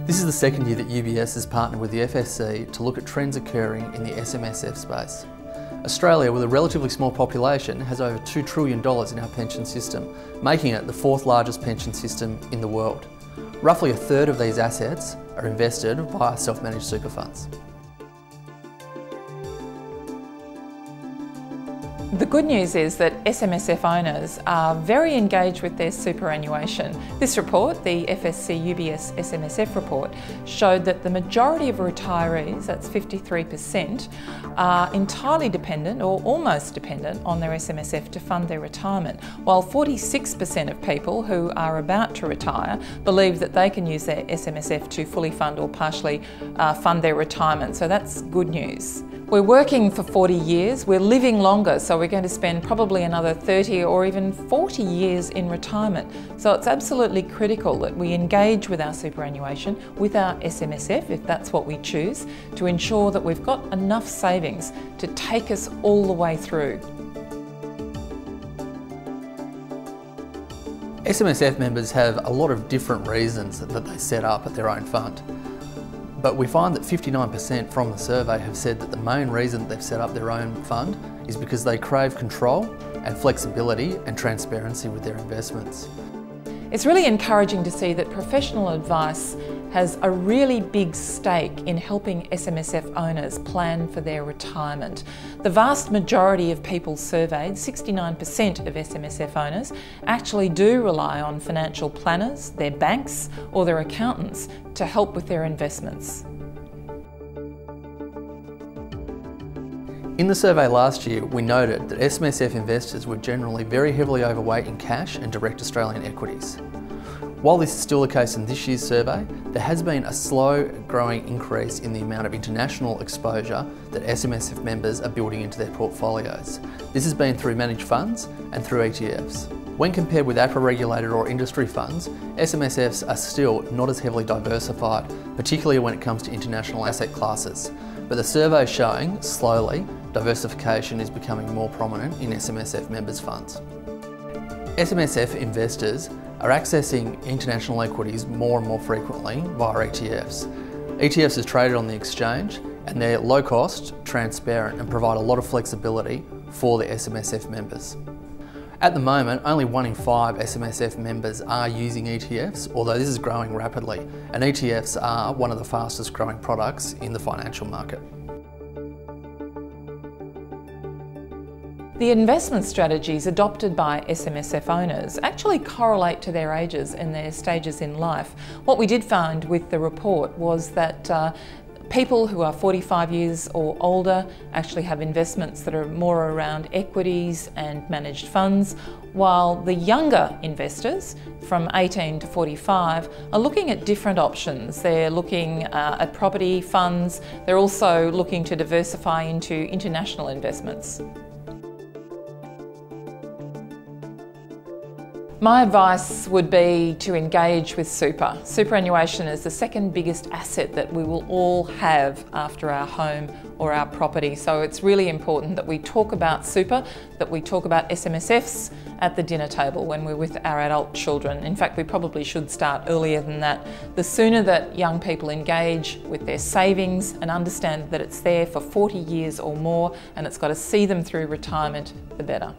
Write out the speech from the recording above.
This is the second year that UBS has partnered with the FSC to look at trends occurring in the SMSF space. Australia, with a relatively small population, has over $2 trillion in our pension system, making it the fourth largest pension system in the world. Roughly a third of these assets are invested via self-managed super funds. The good news is that SMSF owners are very engaged with their superannuation. This report, the FSC UBS SMSF Report, showed that the majority of retirees, that's 53%, are entirely dependent or almost dependent on their SMSF to fund their retirement, while 46% of people who are about to retire believe that they can use their SMSF to fully fund or partially fund their retirement. So that's good news. We're working for 40 years, we're living longer, so we're going to spend probably another 30 or even 40 years in retirement. So it's absolutely critical that we engage with our superannuation, with our SMSF, if that's what we choose, to ensure that we've got enough savings to take us all the way through. SMSF members have a lot of different reasons that they set up their own fund. But we find that 59% from the survey have said that the main reason they've set up their own fund is because they crave control and flexibility and transparency with their investments. It's really encouraging to see that professional advice has a really big stake in helping SMSF owners plan for their retirement. The vast majority of people surveyed, 69% of SMSF owners, actually do rely on financial planners, their banks or their accountants to help with their investments. In the survey last year, we noted that SMSF investors were generally very heavily overweight in cash and direct Australian equities. While this is still the case in this year's survey, there has been a slow growing increase in the amount of international exposure that SMSF members are building into their portfolios. This has been through managed funds and through ETFs. When compared with APRA-regulated or industry funds, SMSFs are still not as heavily diversified, particularly when it comes to international asset classes. But the survey is showing, slowly, diversification is becoming more prominent in SMSF members' funds. SMSF investors are accessing international equities more and more frequently via ETFs. ETFs are traded on the exchange and they're low cost, transparent and provide a lot of flexibility for the SMSF members. At the moment, only 1 in 5 SMSF members are using ETFs, although this is growing rapidly, and ETFs are one of the fastest growing products in the financial market. The investment strategies adopted by SMSF owners actually correlate to their ages and their stages in life. What we did find with the report was that people who are 45 years or older actually have investments that are more around equities and managed funds, while the younger investors from 18 to 45 are looking at different options. They're looking at property funds, they're also looking to diversify into international investments. My advice would be to engage with super. Superannuation is the second biggest asset that we will all have after our home or our property. So it's really important that we talk about super, that we talk about SMSFs at the dinner table when we're with our adult children. In fact, we probably should start earlier than that. The sooner that young people engage with their savings and understand that it's there for 40 years or more and it's got to see them through retirement, the better.